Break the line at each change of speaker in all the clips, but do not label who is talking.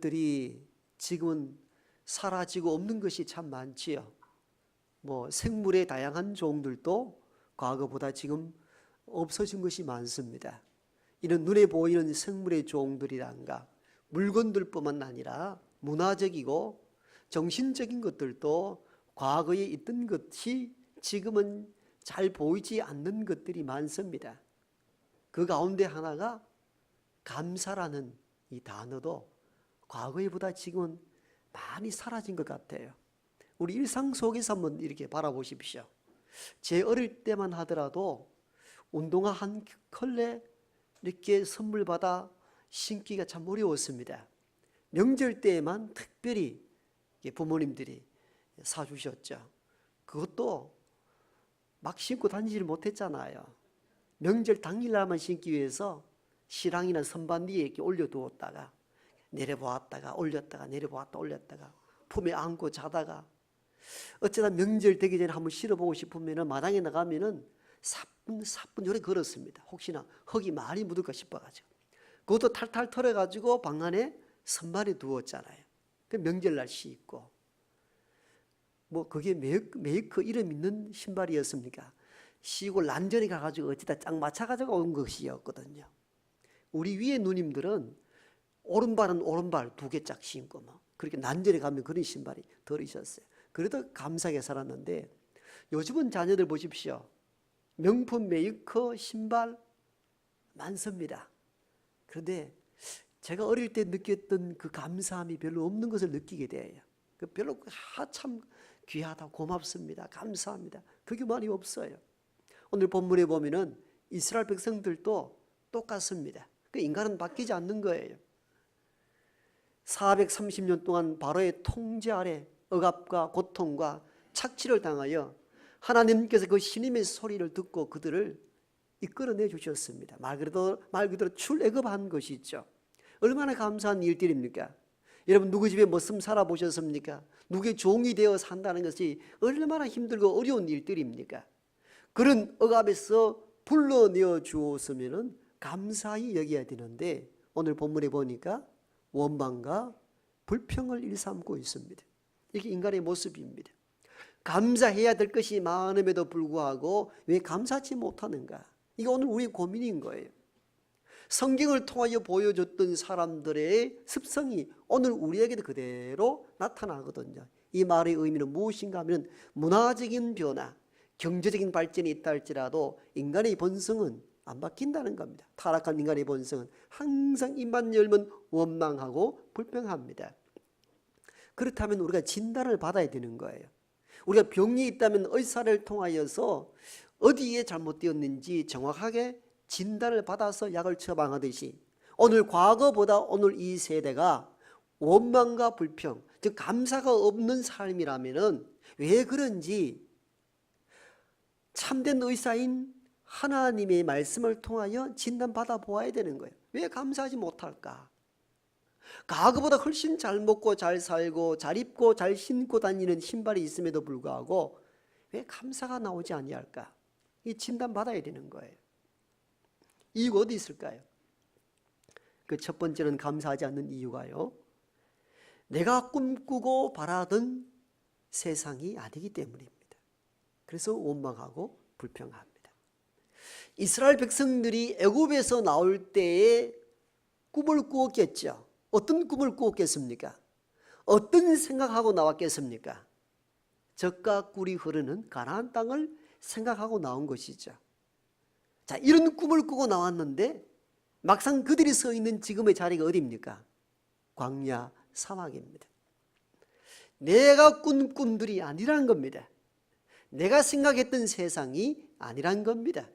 들이 지금은 사라지고 없는 것이 참 많지요. 생물의 다양한 종들도 과거보다 지금 없어진 것이 많습니다. 이런 눈에 보이는 생물의 종들이란가 물건들뿐만 아니라 문화적이고 정신적인 것들도 과거에 있던 것이 지금은 잘 보이지 않는 것들이 많습니다. 그 가운데 하나가 감사라는 이 단어도 과거에보다 지금은 많이 사라진 것 같아요. 우리 일상 속에서 한번 이렇게 바라보십시오. 제 어릴 때만 하더라도 운동화 한 켤레 이렇게 선물 받아 신기가 참 어려웠습니다. 명절 때에만 특별히 부모님들이 사주셨죠. 그것도 막 신고 다니지를 못했잖아요. 명절 당일날만 신기 위해서 실랑이나 선반 위에 이렇게 올려두었다가 내려보았다가 올렸다가 내려보았다 올렸다가 품에 안고 자다가 어쩌다 명절 되기 전에 한번 실어보고 싶으면 마당에 나가면은 사뿐 요래 걸었습니다. 혹시나 흙이 많이 묻을까 싶어가지고 그것도 탈탈 털어가지고 방 안에 선반에 두었잖아요. 그 명절날 씻고 그게 메이커 이름 있는 신발이었습니까? 쉬고 란전에 가가지고 어찌다 짝 맞춰가지고 온 것이었거든요. 우리 위에 누님들은 오른발은 오른발 2개 짝 신고 그렇게 난전에 가면 그런 신발이 들으셨어요. 그래도 감사하게 살았는데 요즘은 자녀들 보십시오. 명품 메이커 신발 많습니다. 그런데 제가 어릴 때 느꼈던 그 감사함이 별로 없는 것을 느끼게 돼요. 별로 참 귀하다, 고맙습니다, 감사합니다. 그게 많이 없어요. 오늘 본문에 보면은 이스라엘 백성들도 똑같습니다. 인간은 바뀌지 않는 거예요. 430년 동안 바로의 통제 아래 억압과 고통과 착취를 당하여 하나님께서 그 신임의 소리를 듣고 그들을 이끌어내 주셨습니다. 말 그대로 출애굽한 것이죠. 얼마나 감사한 일들입니까? 여러분 누구 집에 머슴 살아보셨습니까? 누구의 종이 되어 산다는 것이 얼마나 힘들고 어려운 일들입니까? 그런 억압에서 불러내어 주었으면 감사히 여겨야 되는데 오늘 본문에 보니까 원망과 불평을 일삼고 있습니다. 이게 인간의 모습입니다. 감사해야 될 것이 많음에도 불구하고 왜 감사하지 못하는가? 이게 오늘 우리의 고민인 거예요. 성경을 통하여 보여줬던 사람들의 습성이 오늘 우리에게도 그대로 나타나거든요. 이 말의 의미는 무엇인가 하면 문화적인 변화, 경제적인 발전이 있다 할지라도 인간의 본성은 안 바뀐다는 겁니다. 타락한 인간의 본성은 항상 입만 열면 원망하고 불평합니다. 그렇다면 우리가 진단을 받아야 되는 거예요. 우리가 병이 있다면 의사를 통하여서 어디에 잘못되었는지 정확하게 진단을 받아서 약을 처방하듯이 오늘 과거보다 오늘 이 세대가 원망과 불평, 즉 감사가 없는 삶이라면 왜 그런지 참된 의사인 하나님의 말씀을 통하여 진단받아 보아야 되는 거예요. 왜 감사하지 못할까? 과거보다 훨씬 잘 먹고 잘 살고 잘 입고 잘 신고 다니는 신발이 있음에도 불구하고 왜 감사가 나오지 아니할까? 이 진단받아야 되는 거예요. 이유가 어디 있을까요? 그 첫 번째는 감사하지 않는 이유가요, 내가 꿈꾸고 바라던 세상이 아니기 때문입니다. 그래서 원망하고 불평합니다. 이스라엘 백성들이 애굽에서 나올 때에 꿈을 꾸었겠죠. 어떤 꿈을 꾸었겠습니까? 어떤 생각하고 나왔겠습니까? 젖과 꿀이 흐르는 가나안 땅을 생각하고 나온 것이죠. 자, 이런 꿈을 꾸고 나왔는데 막상 그들이 서 있는 지금의 자리가 어디입니까? 광야 사막입니다. 내가 꾼 꿈들이 아니란 겁니다. 내가 생각했던 세상이 아니란 겁니다.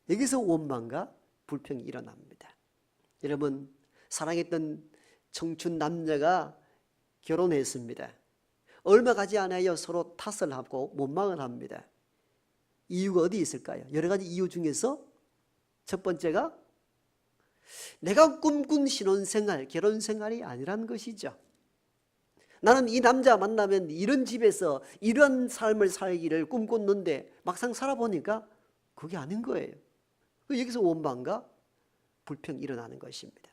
여기서 원망과 불평이 일어납니다. 여러분, 사랑했던 청춘 남녀가 결혼했습니다. 얼마 가지 않아요 서로 탓을 하고 원망을 합니다. 이유가 어디 있을까요? 여러 가지 이유 중에서 첫 번째가 내가 꿈꾼 신혼생활, 결혼생활이 아니란 것이죠. 나는 이 남자 만나면 이런 집에서 이런 삶을 살기를 꿈꿨는데 막상 살아보니까 그게 아닌 거예요. 여기서 원망과 불평이 일어나는 것입니다.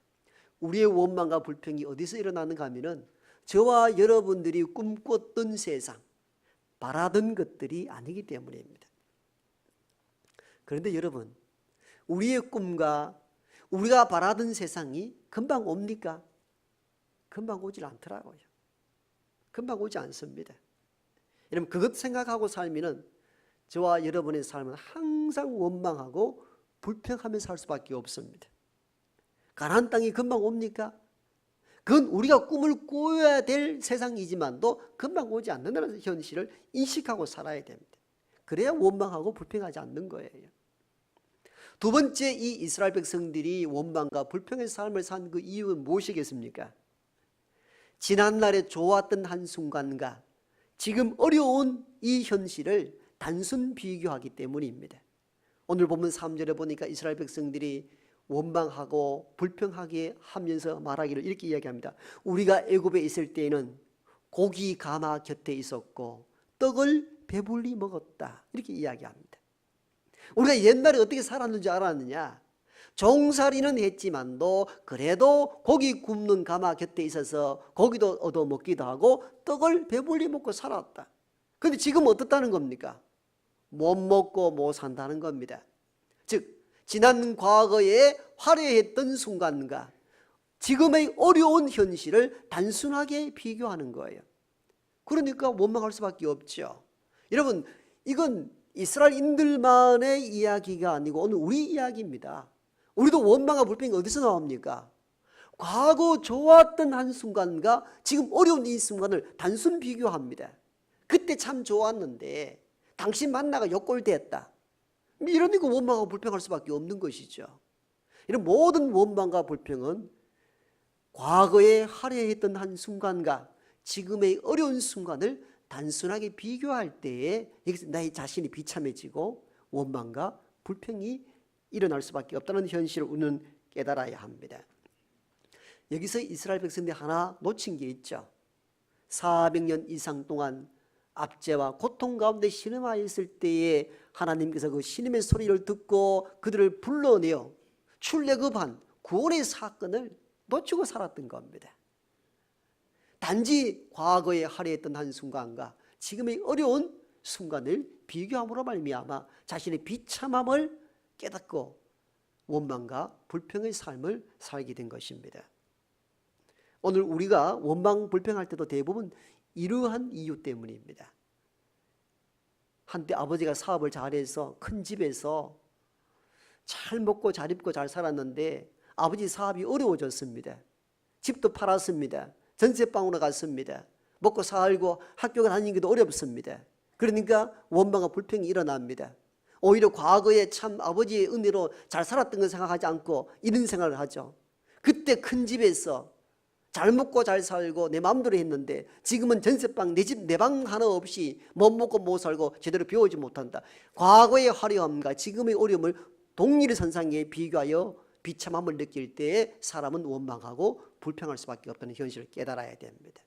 우리의 원망과 불평이 어디서 일어나는가 하면은 저와 여러분들이 꿈꿨던 세상, 바라던 것들이 아니기 때문입니다. 그런데 여러분, 우리의 꿈과 우리가 바라던 세상이 금방 옵니까? 금방 오질 않더라고요. 금방 오지 않습니다. 여러분, 그것 생각하고 살면은 저와 여러분의 삶은 항상 원망하고 불평하며 살 수밖에 없습니다. 가나안 땅이 금방 옵니까? 그건 우리가 꿈을 꾸어야 될 세상이지만도 금방 오지 않는다는 현실을 인식하고 살아야 됩니다. 그래야 원망하고 불평하지 않는 거예요. 두 번째, 이 이스라엘 백성들이 원망과 불평의 삶을 산 그 이유는 무엇이겠습니까? 지난날에 좋았던 한순간과 지금 어려운 이 현실을 단순 비교하기 때문입니다. 오늘 보면 3절에 보니까 이스라엘 백성들이 원망하고 불평하게 하면서 말하기를 이렇게 이야기합니다. 우리가 애굽에 있을 때에는 고기 가마 곁에 있었고 떡을 배불리 먹었다, 이렇게 이야기합니다. 우리가 옛날에 어떻게 살았는지 알았느냐? 종살이는 했지만도 그래도 고기 굽는 가마 곁에 있어서 고기도 얻어 먹기도 하고 떡을 배불리 먹고 살았다. 그런데 지금 어떻다는 겁니까? 못 먹고 못 산다는 겁니다. 즉 지난 과거에 화려했던 순간과 지금의 어려운 현실을 단순하게 비교하는 거예요. 그러니까 원망할 수밖에 없죠. 여러분, 이건 이스라엘인들만의 이야기가 아니고 오늘 우리 이야기입니다. 우리도 원망과 불평이 어디서 나옵니까? 과거 좋았던 한순간과 지금 어려운 이 순간을 단순 비교합니다. 그때 참 좋았는데 당신 만나가 역골됐다, 이러니까 원망하고 불평할 수밖에 없는 것이죠. 이런 모든 원망과 불평은 과거에 화려했던 한순간과 지금의 어려운 순간을 단순하게 비교할 때에 여기서 나의 자신이 비참해지고 원망과 불평이 일어날 수밖에 없다는 현실을 우리는 깨달아야 합니다. 여기서 이스라엘 백성들이 하나 놓친 게 있죠. 400년 이상 동안 압제와 고통 가운데 신음하여 있을 때에 하나님께서 그 신음의 소리를 듣고 그들을 불러내어 출애굽한 구원의 사건을 놓치고 살았던 겁니다. 단지 과거에 화려했던 한순간과 지금의 어려운 순간을 비교함으로 말미암아 자신의 비참함을 깨닫고 원망과 불평의 삶을 살게 된 것입니다. 오늘 우리가 원망 불평할 때도 대부분 이러한 이유 때문입니다. 한때 아버지가 사업을 잘해서 큰 집에서 잘 먹고 잘 입고 잘 살았는데 아버지 사업이 어려워졌습니다. 집도 팔았습니다. 전세방으로 갔습니다. 먹고 살고 학교 다니기도 어렵습니다. 그러니까 원망과 불평이 일어납니다. 오히려 과거에 참 아버지의 은혜로 잘 살았던 걸 생각하지 않고 이런 생각을 하죠. 그때 큰 집에서 잘 먹고 잘 살고 내 마음대로 했는데 지금은 전세방 내 집 내 방 하나 없이 못 먹고 못 살고 제대로 배우지 못한다. 과거의 화려함과 지금의 어려움을 동일선상에 비교하여 비참함을 느낄 때에 사람은 원망하고 불평할 수밖에 없다는 현실을 깨달아야 됩니다.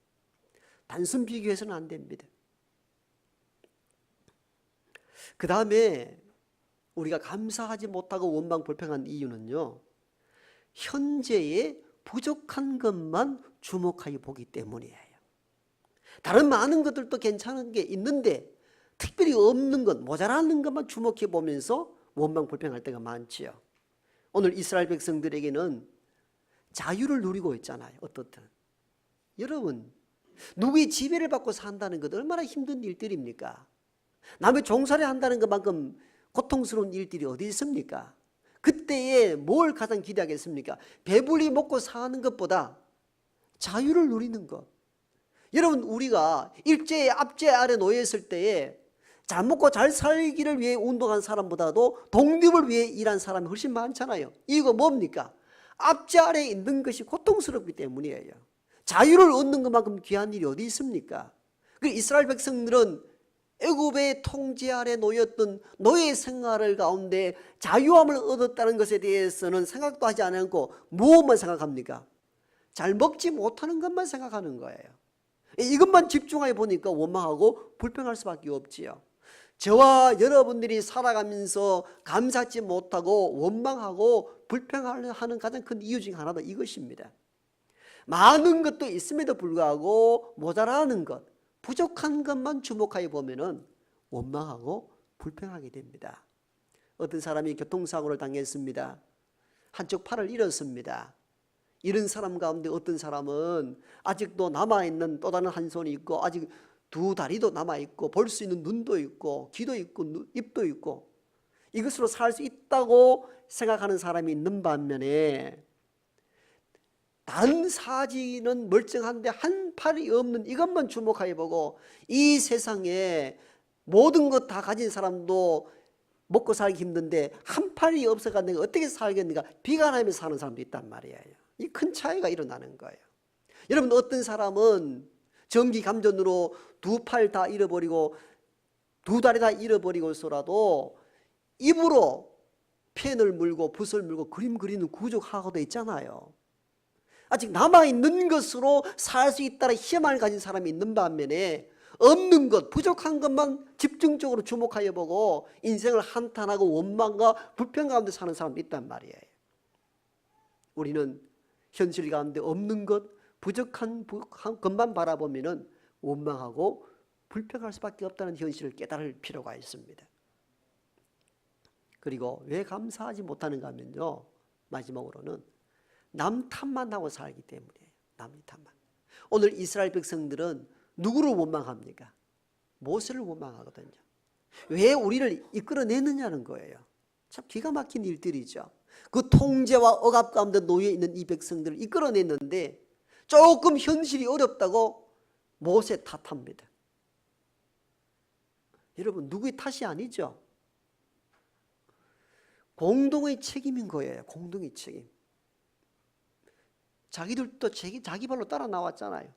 단순 비교해서는 안 됩니다. 그 다음에 우리가 감사하지 못하고 원망 불평한 이유는요, 현재의 부족한 것만 주목하여 보기 때문이에요. 다른 많은 것들도 괜찮은 게 있는데 특별히 없는 것, 모자라는 것만 주목해 보면서 원망 불평할 때가 많지요. 오늘 이스라엘 백성들에게는 자유를 누리고 있잖아요. 어떻든 여러분, 누구의 지배를 받고 산다는 것 얼마나 힘든 일들입니까? 남의 종살이 한다는 것만큼 고통스러운 일들이 어디 있습니까? 그때에 뭘 가장 기대하겠습니까? 배불리 먹고 사는 것보다 자유를 누리는 것. 여러분, 우리가 일제의 압제 아래 놓여 있을 때에 잘 먹고 잘 살기를 위해 운동한 사람보다도 독립을 위해 일한 사람이 훨씬 많잖아요. 이유가 뭡니까? 압제 아래 있는 것이 고통스럽기 때문이에요. 자유를 얻는 것만큼 귀한 일이 어디 있습니까? 이스라엘 백성들은 애굽의 통제 아래 놓였던 노예 생활을 가운데 자유함을 얻었다는 것에 대해서는 생각도 하지 않고 무엇만 생각합니까? 잘 먹지 못하는 것만 생각하는 거예요. 이것만 집중해 보니까 원망하고 불평할 수밖에 없지요. 저와 여러분들이 살아가면서 감사하지 못하고 원망하고 불평하는 가장 큰 이유 중에 하나도 이것입니다. 많은 것도 있음에도 불구하고 모자라는 것, 부족한 것만 주목하여 보면은 원망하고 불평하게 됩니다. 어떤 사람이 교통사고를 당했습니다. 한쪽 팔을 잃었습니다. 이런 사람 가운데 어떤 사람은 아직도 남아있는 또 다른 한 손이 있고 아직 두 다리도 남아있고 볼 수 있는 눈도 있고 귀도 있고 입도 있고 이것으로 살 수 있다고 생각하는 사람이 있는 반면에 다른 사지는 멀쩡한데 한 팔이 없는 이것만 주목하여 보고 이 세상에 모든 것 다 가진 사람도 먹고 살기 힘든데 한 팔이 없어가 내가 어떻게 살겠는가 비관하면서 사는 사람도 있단 말이에요. 이 큰 차이가 일어나는 거예요. 여러분 어떤 사람은 전기 감전으로 두 팔 다 잃어버리고 두 다리 다 잃어버리고서라도 입으로 펜을 물고 붓을 물고 그림 그리는 구족하고도 있잖아요. 아직 남아있는 것으로 살 수 있다는 희망을 가진 사람이 있는 반면에 없는 것, 부족한 것만 집중적으로 주목하여 보고 인생을 한탄하고 원망과 불평 가운데 사는 사람도 있단 말이에요. 우리는 현실 가운데 없는 것, 부족한 것만 바라보면 원망하고 불평할 수밖에 없다는 현실을 깨달을 필요가 있습니다. 그리고 왜 감사하지 못하는가 하면요, 마지막으로는 남 탓만 하고 살기 때문이에요. 남 탓만. 오늘 이스라엘 백성들은 누구를 원망합니까? 모세를 원망하거든요. 왜 우리를 이끌어내느냐는 거예요. 참 기가 막힌 일들이죠. 그 통제와 억압 가운데 놓여 있는 이 백성들을 이끌어냈는데 조금 현실이 어렵다고 모세 탓합니다. 여러분 누구의 탓이 아니죠. 공동의 책임인 거예요. 공동의 책임. 자기들도 자기 발로 따라 나왔잖아요.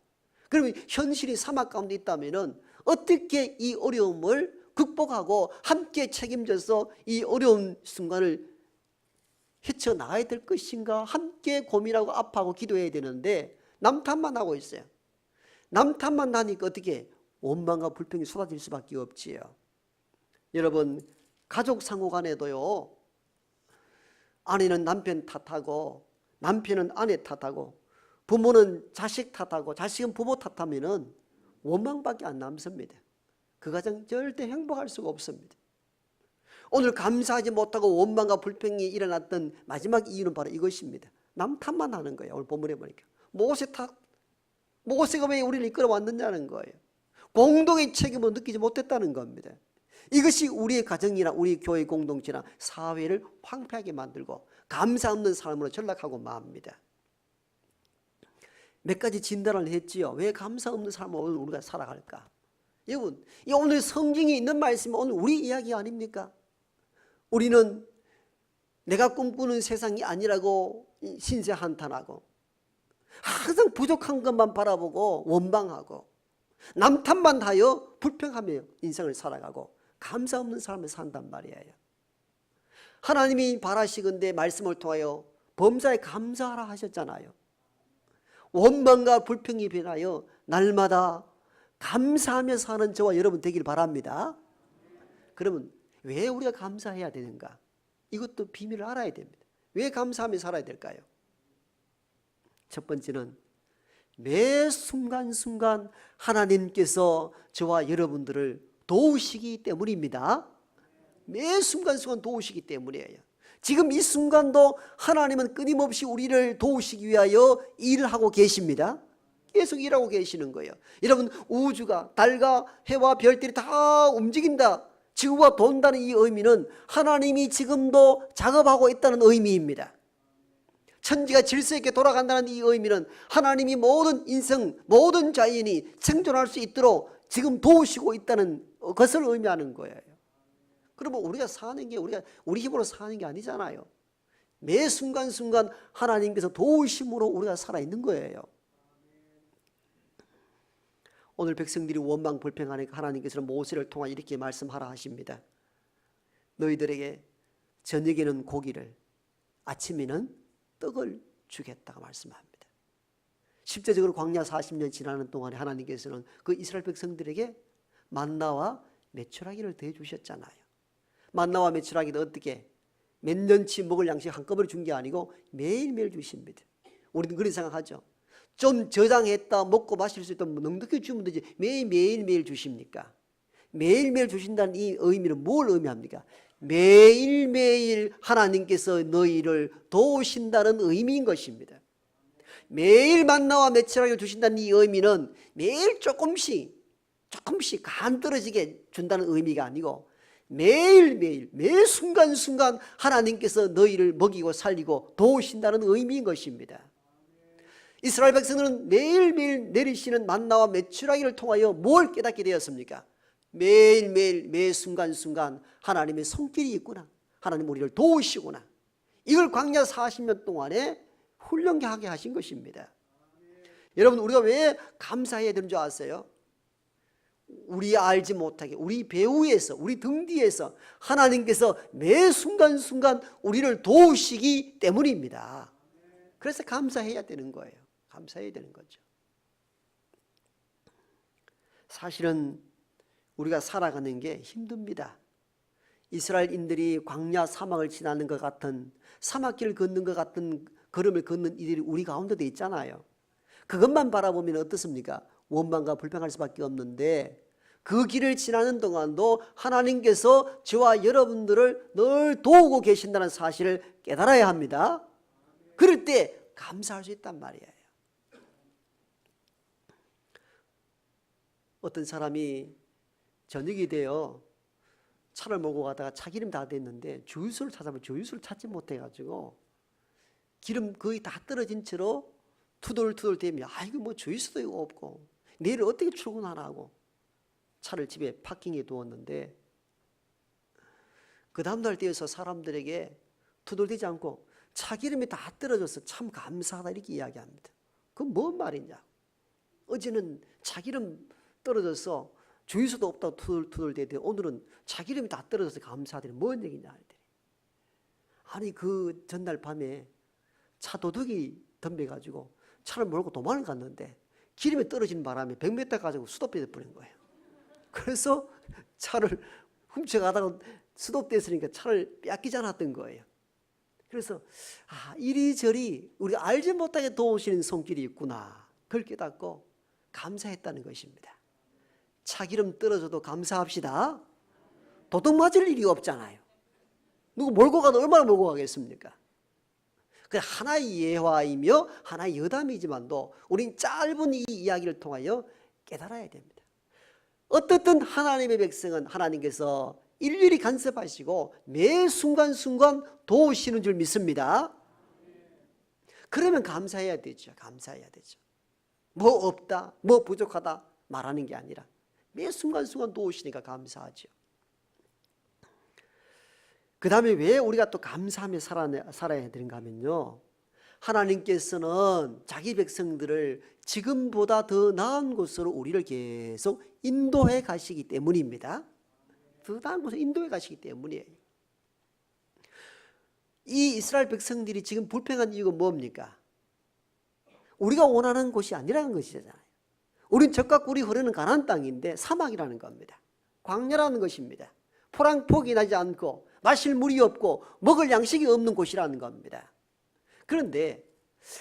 그러면 현실이 사막 가운데 있다면 어떻게 이 어려움을 극복하고 함께 책임져서 이 어려운 순간을 헤쳐나가야 될 것인가 함께 고민하고 아파하고 기도해야 되는데 남 탓만 하고 있어요. 남 탓만 하니까 어떻게 원망과 불평이 쏟아질 수밖에 없지요. 여러분 가족 상호 간에도요, 아내는 남편 탓하고 남편은 아내 탓하고 부모는 자식 탓하고 자식은 부모 탓하면 원망밖에 안 남습니다. 그 가정 절대 행복할 수가 없습니다. 오늘 감사하지 못하고 원망과 불평이 일어났던 마지막 이유는 바로 이것입니다. 남 탓만 하는 거예요. 오늘 본문에 보니까 모세 탓, 모세가 왜 우리를 이끌어왔느냐는 거예요. 공동의 책임을 느끼지 못했다는 겁니다. 이것이 우리의 가정이나 우리 교회 공동체나 사회를 황폐하게 만들고 감사 없는 삶으로 전락하고 맙니다. 몇 가지 진단을 했지요. 왜 감사 없는 삶을 오늘 우리가 살아갈까? 여러분, 이 오늘 성경에 있는 말씀은 오늘 우리 이야기 아닙니까? 우리는 내가 꿈꾸는 세상이 아니라고 신세 한탄하고 항상 부족한 것만 바라보고 원망하고 남 탓만 하여 불평하며 인생을 살아가고 감사 없는 삶을 산단 말이에요. 하나님이 바라시건대 말씀을 통하여 범사에 감사하라 하셨잖아요. 원망과 불평이 변하여 날마다 감사하며 사는 저와 여러분 되길 바랍니다. 그러면 왜 우리가 감사해야 되는가? 이것도 비밀을 알아야 됩니다. 왜 감사하며 살아야 될까요? 첫 번째는 매 순간순간 하나님께서 저와 여러분들을 도우시기 때문입니다. 매 순간순간 도우시기 때문이에요. 지금 이 순간도 하나님은 끊임없이 우리를 도우시기 위하여 일을 하고 계십니다. 계속 일하고 계시는 거예요. 여러분 우주가 달과 해와 별들이 다 움직인다, 지구가 돈다는 이 의미는 하나님이 지금도 작업하고 있다는 의미입니다. 천지가 질서 있게 돌아간다는 이 의미는 하나님이 모든 인생, 모든 자연이 생존할 수 있도록 지금 도우시고 있다는 것을 의미하는 거예요. 그러면 우리가 사는 게 우리 힘으로 사는 게 아니잖아요. 매 순간순간 하나님께서 도우심으로 우리가 살아있는 거예요. 오늘 백성들이 원망 불평하니까 하나님께서는 모세를 통해 이렇게 말씀하라 하십니다. 너희들에게 저녁에는 고기를, 아침에는 떡을 주겠다고 말씀합니다. 실제적으로 광야 40년 지나는 동안에 하나님께서는 그 이스라엘 백성들에게 만나와 메추라기를 대주셨잖아요. 만나와 메추라기도 어떻게 몇 년치 먹을 양식 한꺼번에 준 게 아니고 매일매일 주십니다. 우리는 그런 생각하죠. 좀 저장했다 먹고 마실 수 있다면 넉넉히 주면 되지 매일매일 주십니까? 매일매일 주신다는 이 의미는 뭘 의미합니까? 매일매일 하나님께서 너희를 도우신다는 의미인 것입니다. 매일 만나와 메추라기를 주신다는 이 의미는 매일 조금씩 간 떨어지게 준다는 의미가 아니고 매일매일 매 순간순간 하나님께서 너희를 먹이고 살리고 도우신다는 의미인 것입니다. 이스라엘 백성들은 매일매일 내리시는 만나와 메추라기를 통하여 뭘 깨닫게 되었습니까? 매일매일 매 순간순간 하나님의 손길이 있구나, 하나님 우리를 도우시구나, 이걸 광야 40년 동안에 훈련하게 하신 것입니다. 여러분, 우리가 왜 감사해야 되는 줄 아세요? 우리 알지 못하게 우리 배후에서 우리 등 뒤에서 하나님께서 매 순간순간 우리를 도우시기 때문입니다. 그래서 감사해야 되는 거예요. 감사해야 되는 거죠. 사실은 우리가 살아가는 게 힘듭니다. 이스라엘인들이 광야 사막을 지나는 것 같은, 사막길을 걷는 것 같은 걸음을 걷는 이들이 우리 가운데도 있잖아요. 그것만 바라보면 어떻습니까? 원망과 불평할 수밖에 없는데, 그 길을 지나는 동안도 하나님께서 저와 여러분들을 늘 도우고 계신다는 사실을 깨달아야 합니다. 그럴 때 감사할 수 있단 말이에요. 어떤 사람이 저녁이 되어 차를 몰고 가다가 차 기름 다 됐는데 주유소를 찾아보면 주유소를 찾지 못해가지고 기름 거의 다 떨어진 채로 투덜투덜 대며, 이거 뭐 주유소도 없고 내일 어떻게 출근하라고 차를 집에 파킹해 두었는데, 그 다음날 되어서 사람들에게 투덜대지 않고 차 기름이 다 떨어져서 참 감사하다 이렇게 이야기합니다. 그건 뭔 말이냐? 어제는 차 기름 떨어져서 주유소도 없다고 투덜투덜대는데 오늘은 차 기름이 다 떨어져서 감사하더니 뭔 얘기냐? 아니, 그 전날 밤에 차 도둑이 덤벼가지고 차를 몰고 도망을 갔는데 기름이 떨어진 바람에 100m 가지고 수도비에 버린 거예요. 그래서 차를 훔쳐가다가 수도됐으니까 차를 뺏기지 않았던 거예요. 그래서 이리저리 우리가 알지 못하게 도우시는 손길이 있구나, 그걸 깨닫고 감사했다는 것입니다. 차기름 떨어져도 감사합시다. 도둑 맞을 일이 없잖아요. 누구 몰고 가도 얼마나 몰고 가겠습니까? 그 하나의 예화이며 하나의 여담이지만도 우린 짧은 이 이야기를 통하여 깨달아야 됩니다. 어떻든 하나님의 백성은 하나님께서 일일이 간섭하시고 매 순간순간 도우시는 줄 믿습니다. 그러면 감사해야 되죠. 감사해야 되죠. 뭐 없다, 뭐 부족하다 말하는 게 아니라 매 순간순간 도우시니까 감사하죠. 그 다음에 왜 우리가 또 감사하며 살아야 되는가 하면요, 하나님께서는 자기 백성들을 지금보다 더 나은 곳으로 우리를 계속 인도해 가시기 때문입니다. 더 나은 곳으로 인도해 가시기 때문이에요. 이 이스라엘 백성들이 지금 불평한 이유가 뭡니까? 우리가 원하는 곳이 아니라는 것이잖아요. 우린 젖과 꿀이 흐르는 가나안 땅인데 사막이라는 겁니다. 광야라는 것입니다. 포랑폭이 나지 않고 마실 물이 없고 먹을 양식이 없는 곳이라는 겁니다. 그런데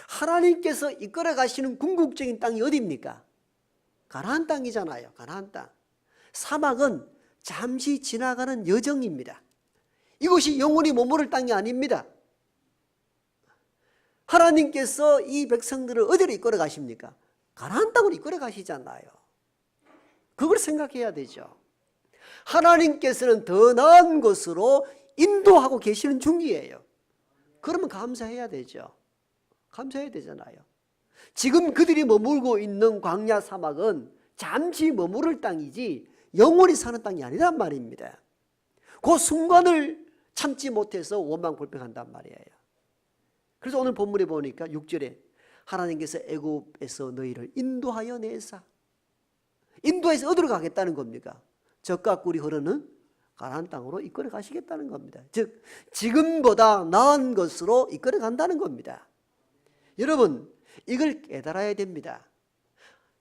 하나님께서 이끌어 가시는 궁극적인 땅이 어디입니까? 가나안 땅이잖아요. 가나안 땅. 사막은 잠시 지나가는 여정입니다. 이것이 영원히 머무를 땅이 아닙니다. 하나님께서 이 백성들을 어디로 이끌어 가십니까? 가나안 땅으로 이끌어 가시잖아요. 그걸 생각해야 되죠. 하나님께서는 더 나은 곳으로 인도하고 계시는 중이에요. 그러면 감사해야 되죠. 감사해야 되잖아요. 지금 그들이 머물고 있는 광야 사막은 잠시 머무를 땅이지 영원히 사는 땅이 아니란 말입니다. 그 순간을 참지 못해서 원망 불평한단 말이에요. 그래서 오늘 본문에 보니까 6절에 하나님께서 애굽에서 너희를 인도하여 내사, 인도해서 어디로 가겠다는 겁니까? 젖과 꿀이 흐르는 가나안 땅으로 이끌어 가시겠다는 겁니다. 즉 지금보다 나은 것으로 이끌어 간다는 겁니다. 여러분, 이걸 깨달아야 됩니다.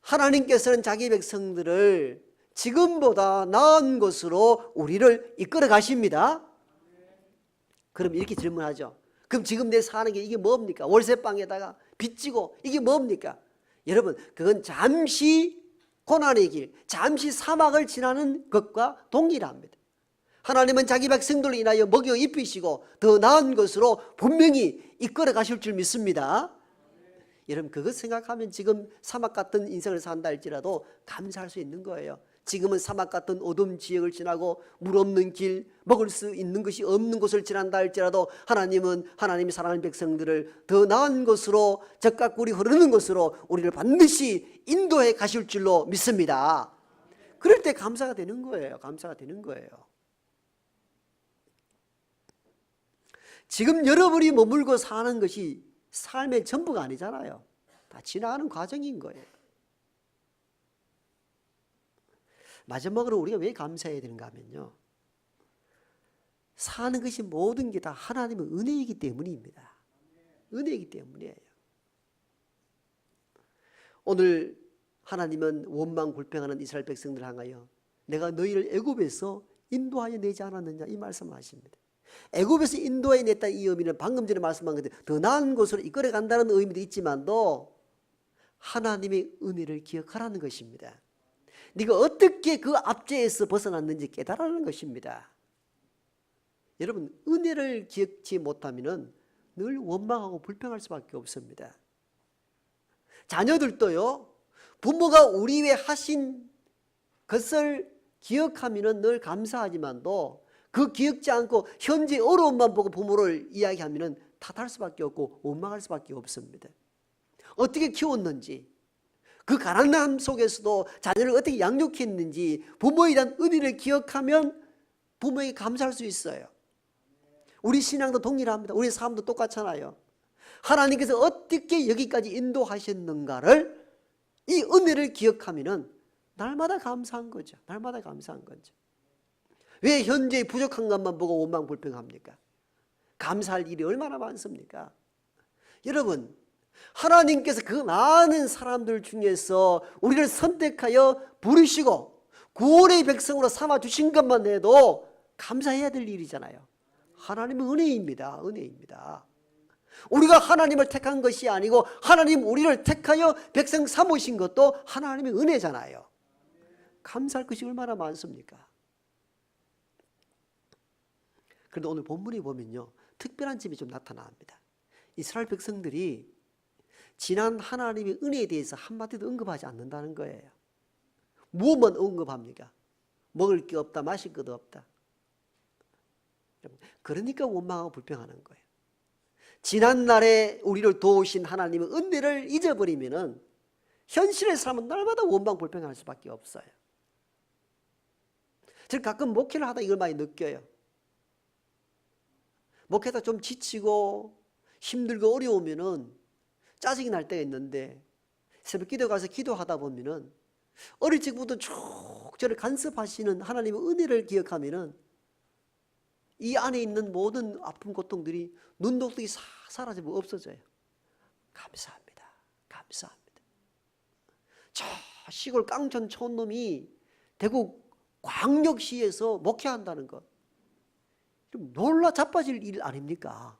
하나님께서는 자기 백성들을 지금보다 나은 것으로 우리를 이끌어 가십니다. 그럼 이렇게 질문하죠. 그럼 지금 내 사는 게 이게 뭡니까? 월세방에다가 빚지고 이게 뭡니까? 여러분, 그건 잠시 고난의 길, 잠시 사막을 지나는 것과 동일합니다. 하나님은 자기 백성들로 인하여 먹여 입히시고 더 나은 것으로 분명히 이끌어 가실 줄 믿습니다. 여러분, 그것 생각하면 지금 사막 같은 인생을 산다 할지라도 감사할 수 있는 거예요. 지금은 사막 같은 어둠 지역을 지나고 물 없는 길, 먹을 수 있는 것이 없는 곳을 지난다 할지라도 하나님은 하나님이 사랑하는 백성들을 더 나은 곳으로, 적과 꿀이 흐르는 곳으로 우리를 반드시 인도해 가실 줄로 믿습니다. 그럴 때 감사가 되는 거예요. 감사가 되는 거예요. 지금 여러분이 머물고 사는 것이 삶의 전부가 아니잖아요. 다 지나가는 과정인 거예요. 마지막으로 우리가 왜 감사해야 되는가 하면요, 사는 것이 모든 게 다 하나님의 은혜이기 때문입니다. 은혜이기 때문이에요. 오늘 하나님은 원망불평하는 이스라엘 백성들 향하여 내가 너희를 애굽에서 인도하여 내지 않았느냐, 이 말씀하십니다. 애굽에서 인도해 냈다, 이 의미는 방금 전에 말씀한 것처럼 더 나은 곳으로 이끌어 간다는 의미도 있지만도 하나님의 은혜를 기억하라는 것입니다. 네가 어떻게 그 압제에서 벗어났는지 깨달으라는 것입니다. 여러분, 은혜를 기억지 못하면 늘 원망하고 불평할 수밖에 없습니다. 자녀들도요, 부모가 우리 위해 하신 것을 기억하면 늘 감사하지만도 그 기억지 않고 현재 어려움만 보고 부모를 이야기하면 탓할 수밖에 없고 원망할 수밖에 없습니다. 어떻게 키웠는지, 그 가난함 속에서도 자녀를 어떻게 양육했는지 부모에 대한 은혜를 기억하면 부모에게 감사할 수 있어요. 우리 신앙도 동일합니다. 우리 삶도 똑같잖아요. 하나님께서 어떻게 여기까지 인도하셨는가를, 이 은혜를 기억하면 날마다 감사한 거죠. 날마다 감사한 거죠. 왜 현재 부족한 것만 보고 원망불평합니까? 감사할 일이 얼마나 많습니까? 여러분, 하나님께서 그 많은 사람들 중에서 우리를 선택하여 부르시고 구원의 백성으로 삼아주신 것만 해도 감사해야 될 일이잖아요. 하나님의 은혜입니다. 은혜입니다. 우리가 하나님을 택한 것이 아니고 하나님 우리를 택하여 백성 삼으신 것도 하나님의 은혜잖아요. 감사할 것이 얼마나 많습니까? 그런데 오늘 본문에 보면요, 특별한 점이 좀 나타납니다. 이스라엘 백성들이 지난 하나님의 은혜에 대해서 한마디도 언급하지 않는다는 거예요. 무엇만 언급합니까? 먹을 게 없다, 마실 것도 없다. 그러니까 원망하고 불평하는 거예요. 지난날에 우리를 도우신 하나님의 은혜를 잊어버리면 현실의 사람은 날마다 원망 불평할 수밖에 없어요. 저는 가끔 목회를 하다 이걸 많이 느껴요. 목회다 좀 지치고 힘들고 어려우면은 짜증이 날 때가 있는데 새벽 기도 가서 기도하다 보면은 어릴 적부터 쭉 저를 간섭하시는 하나님의 은혜를 기억하면은 이 안에 있는 모든 아픈 고통들이 눈독이 사라지고 없어져요. 감사합니다. 감사합니다. 저 시골 깡촌 촌놈이 대구 광역시에서 목회한다는 것, 좀 놀라 자빠질 일 아닙니까?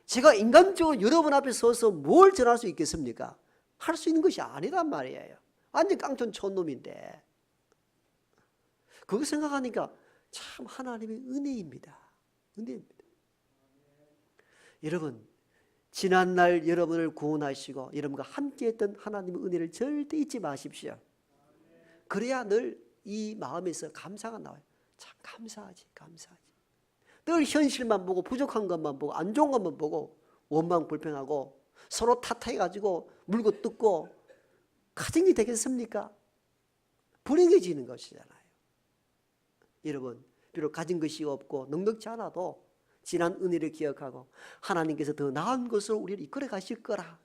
제가 인간적으로 여러분 앞에 서서 뭘 전할 수 있겠습니까? 할 수 있는 것이 아니란 말이에요. 완전 깡촌 촌놈인데. 그거 생각하니까 참 하나님의 은혜입니다. 은혜입니다. 여러분, 지난날 여러분을 구원하시고 여러분과 함께했던 하나님의 은혜를 절대 잊지 마십시오. 그래야 늘 이 마음에서 감사가 나와요. 참 감사하지, 감사하지. 늘 현실만 보고 부족한 것만 보고 안 좋은 것만 보고 원망 불평하고 서로 탓해가지고 물고 뜯고 가정이 되겠습니까? 불행해지는 것이잖아요. 여러분, 비록 가진 것이 없고 넉넉지 않아도 지난 은혜를 기억하고 하나님께서 더 나은 것으로 우리를 이끌어 가실 거라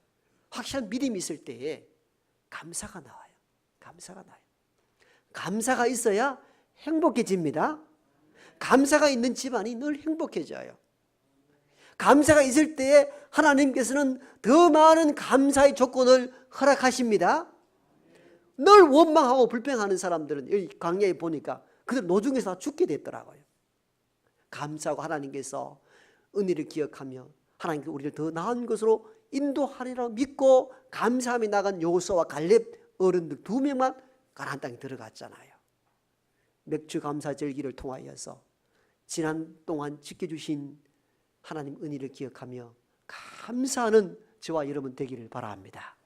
확실한 믿음이 있을 때에 감사가 나와요. 감사가 나요. 감사가 있어야 행복해집니다. 감사가 있는 집안이 늘 행복해져요. 감사가 있을 때에 하나님께서는 더 많은 감사의 조건을 허락하십니다. 늘 원망하고 불평하는 사람들은 여기 광야에 보니까 그들 노중에서 죽게 됐더라고요. 감사하고 하나님께서 은혜를 기억하며 하나님께서 우리를 더 나은 것으로 인도하리라 믿고 감사함이 나간 여호수아와 갈렙 어른들 2명만 가나안 땅에 들어갔잖아요. 맥주 감사 절기를 통하여서 지난 동안 지켜주신 하나님 은혜를 기억하며 감사하는 저와 여러분 되기를 바랍니다.